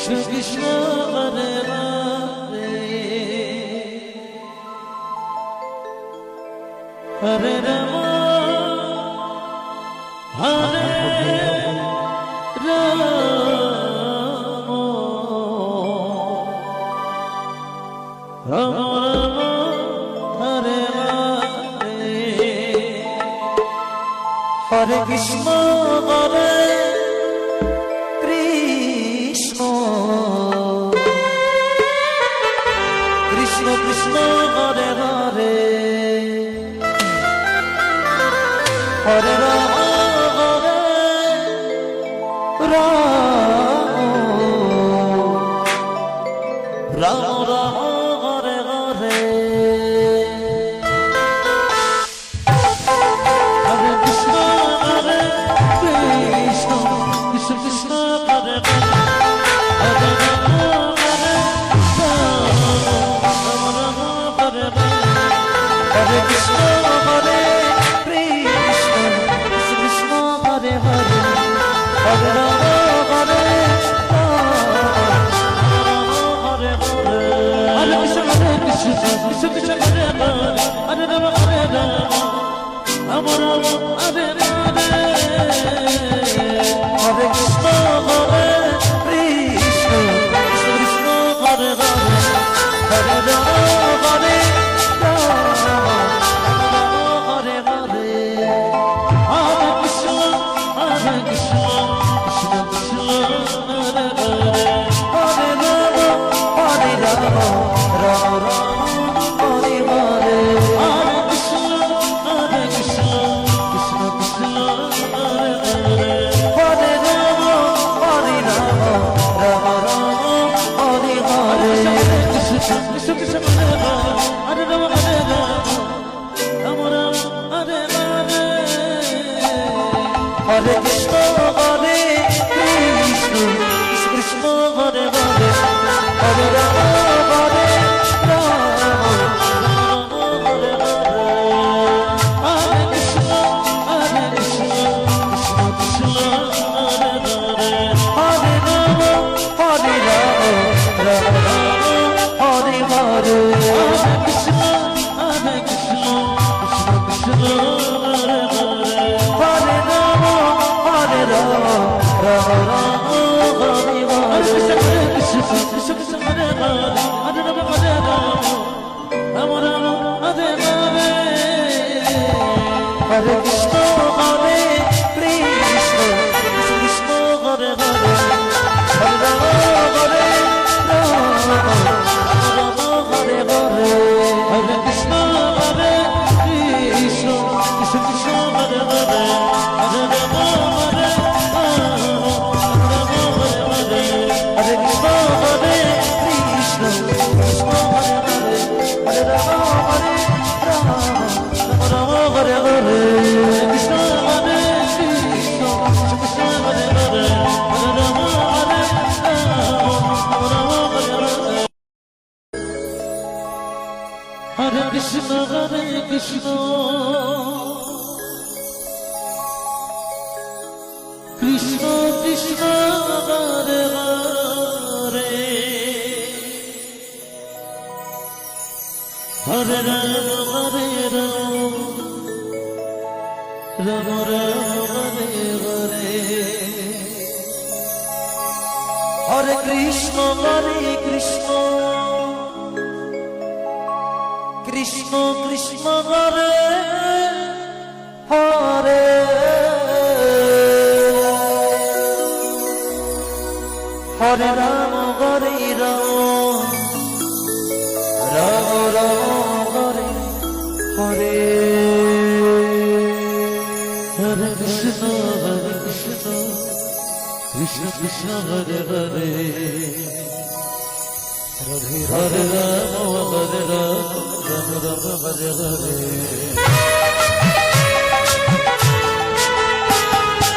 Krishna Krishna Hare Hare Hare Ram Hare Ram Ram Ram Hare Hare Hare Krishna Hare Krishna Krishna Krishna Hare Hare Hare Ram Hare Ram Ram Ram Hare Hare Hare Krishna Hare Krishna Krishna Krishna Hare Hare Ram Hare Ram Ram Hare Hare Krishna Hare Krishna Krishna Krishna Hare Hare Hare Ram Hare Hare Krishna Hare Krishna Krishna Krishna Hare Hare Ram Hare Ram Ram Ram Hare Hare Hare Krishna Hare Krishna Krishna Krishna Hare Hare Hare Ram Hare Hare Hare Hare Krishna Krishna Krishna Hare Hare Hare Ram Ram Ram Hare Hare Hare Krishna Krishna Krishna Hare Hare Hare Ram Ram Ram Hare Hare Krishna Krishna Krishna Hare Hare Ram Hare Ram Ram Ram Hare Hare Hare Krishna Hare Krishna Krishna Krishna Hare Hare Hare Ram Hare Ram Hare Hare Hare Krishna Krishna Krishna Hare Hare Hare Ram Hare Ram Ram Ram Hare Hare Hare Krishna Krishna Krishna Krishna Hare Hare Hare Ram Hare Ram Ram Ram Hare Hare Krishna Krishna Krishna Hare Hare Hare Ram Hare Ram Ram Ram Hare Hare Hare Krishna Hare Krishna Krishna Krishna Hare Hare Hare Ram Hare Ram Hare Hare Hare Krishna Hare Krishna Krishna Krishna Hare Hare Hare Ram Hare Hare Krishna Hare Krishna Krishna Hare Hare Hare Ram Hare Ram Ram Hare Hare Krishna Hare Krishna Krishna Hare Hare Hare Ram Hare Ram Ram Hare Hare Hare Krishna Krishna Krishna Hare Hare Hare Ram Hare Ram Ram Ram Hare Hare Hare Krishna Krishna Krishna Hare Hare Hare Ram Hare Ram Ram Ram Hare Hare Hare Krishna Krishna Krishna Hare Hare Hare Ram Hare Ram Ram Ram Hare Hare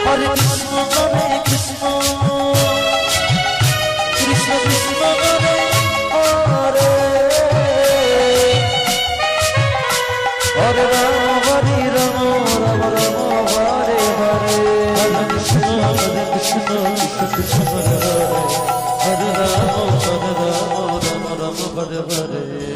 Hare Krishna Krishna Krishna Krishna Hare Hare Hare Ram Hare Ram Ram Ram Hare Hare Hare Krishna Krishna Krishna Hare Hare Hare Hare Hare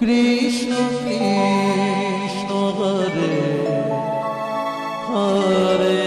Krishna Krishna Hare Hare Hare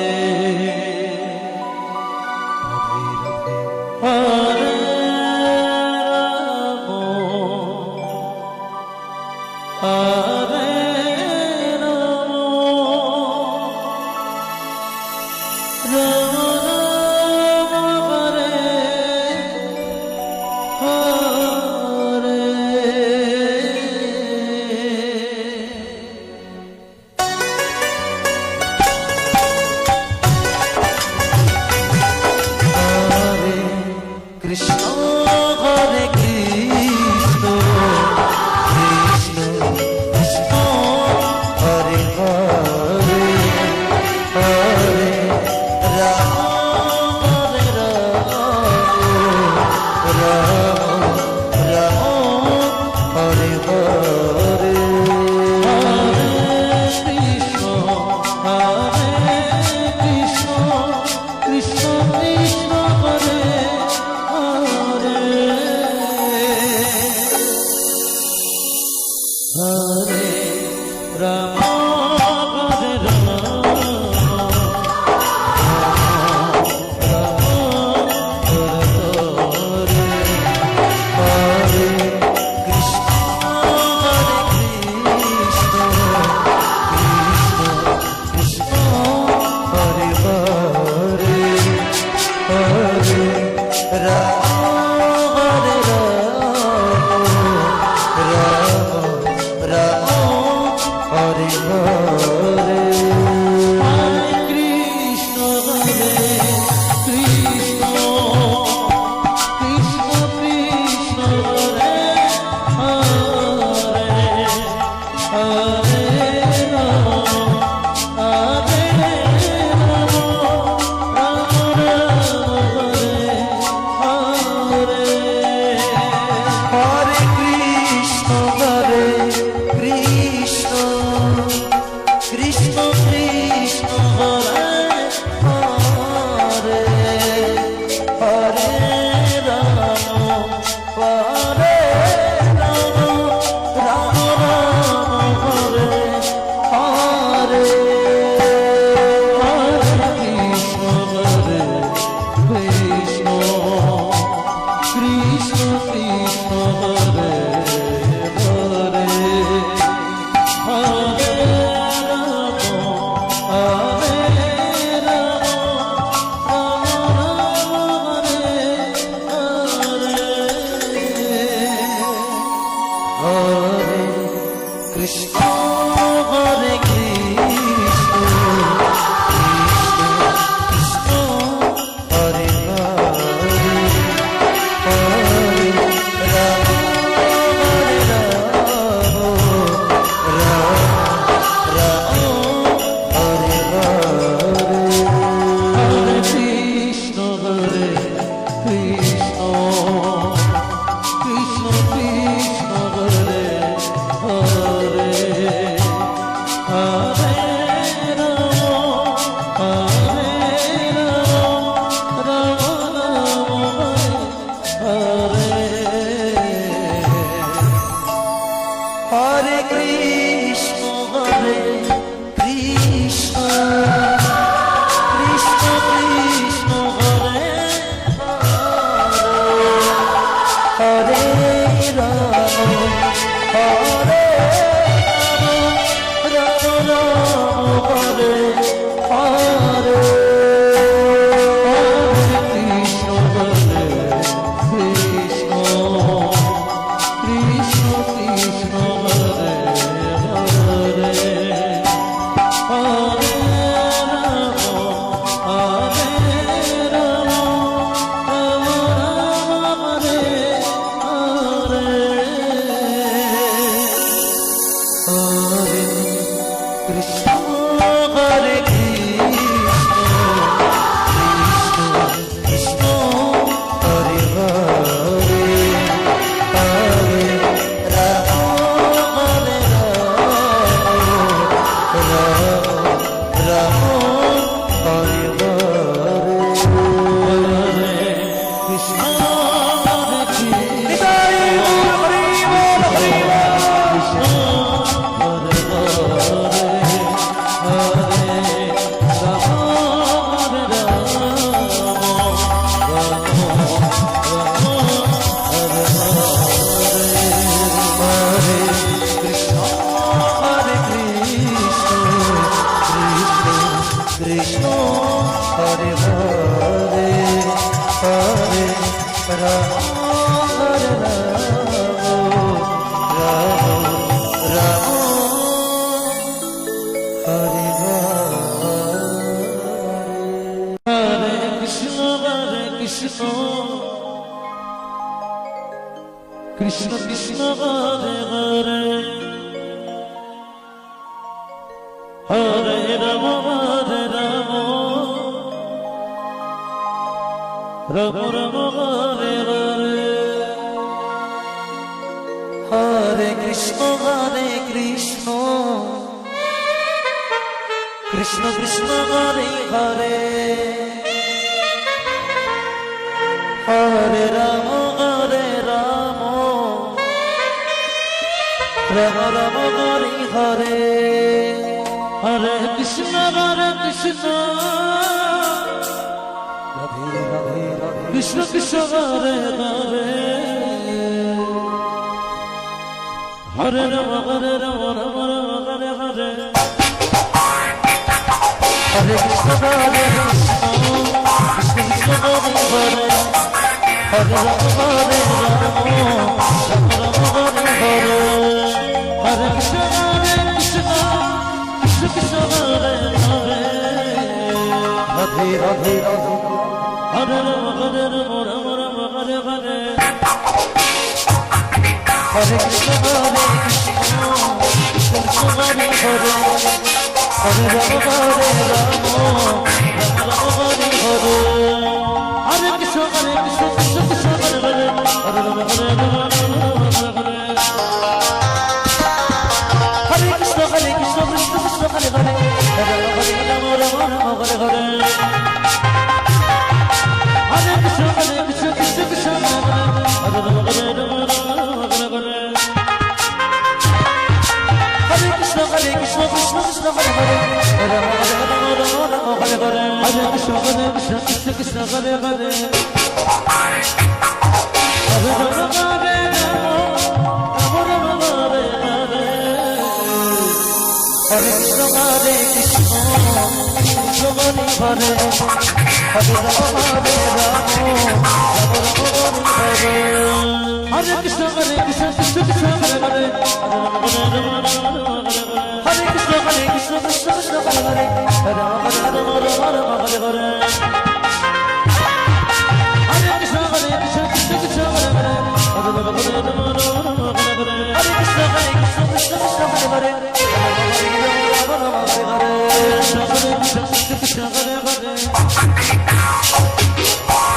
Krishna Krishna Hare Hare Hare Ram Hare Ram Ram Ram Hare Hare Hare Krishna Krishna Krishna Hare Hare Hare Ram Ram Ram Hare Hare Hare Krishna Krishna Krishna Hare Hare Hare Ram Ram Ram Hare Hare Hare Krishna Krishna Krishna Hare Hare Hare Ram Hare Ram Ram Ram Hare Hare Hare Krishna Krishna Krishna Hare Hare Radhe Radhe Radhe Hare Ram Ram Ram Hare Hare Hare Krishna Krishna Krishna Hare Hare Hare Ram Hare Ram Ram Ram Hare Hare Hare Krishna Krishna Krishna Hare Hare Hare Ram Hare Ram Hare Krishna Krishna Krishna Hare Hare Hare Ram Ram Ram Hare Hare Hare Krishna Krishna Krishna Hare Hare Hare Ram Hare Ram Hare Hare Hare Krishna Krishna Krishna Hare Hare Hare Ram Hare Ram Hare Hare Hare Krishna Krishna Krishna Hare Hare Hare Ram Hare Hare Krishna Krishna Krishna Hare Hare Hare Ram Hare Ram Ram Ram Hare Hare Hare Krishna Krishna Krishna Hare Hare Hare Krishna Krishna Krishna Hare Hare Hare Ram Hare Ram Ram Hare Hare Hare Krishna Krishna Krishna Hare Hare Hare Ram Hare Ram Ram Hare Hare Hare Krishna Krishna Krishna Hare Hare Hare Krishna Krishna Hare Hare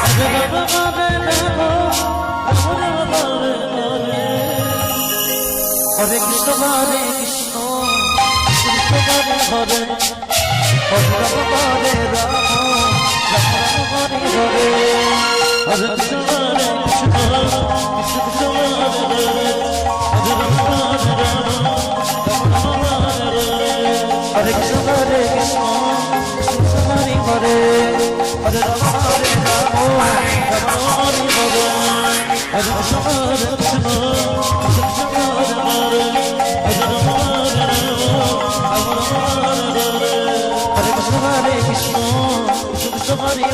Hare Ram Hare Ram Ram Ram Hare Hare Hare Krishna Krishna Krishna Hare Hare Hare Ram Hare Ram Ram Ram Hare Hare Hare Krishna Hare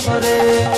Hare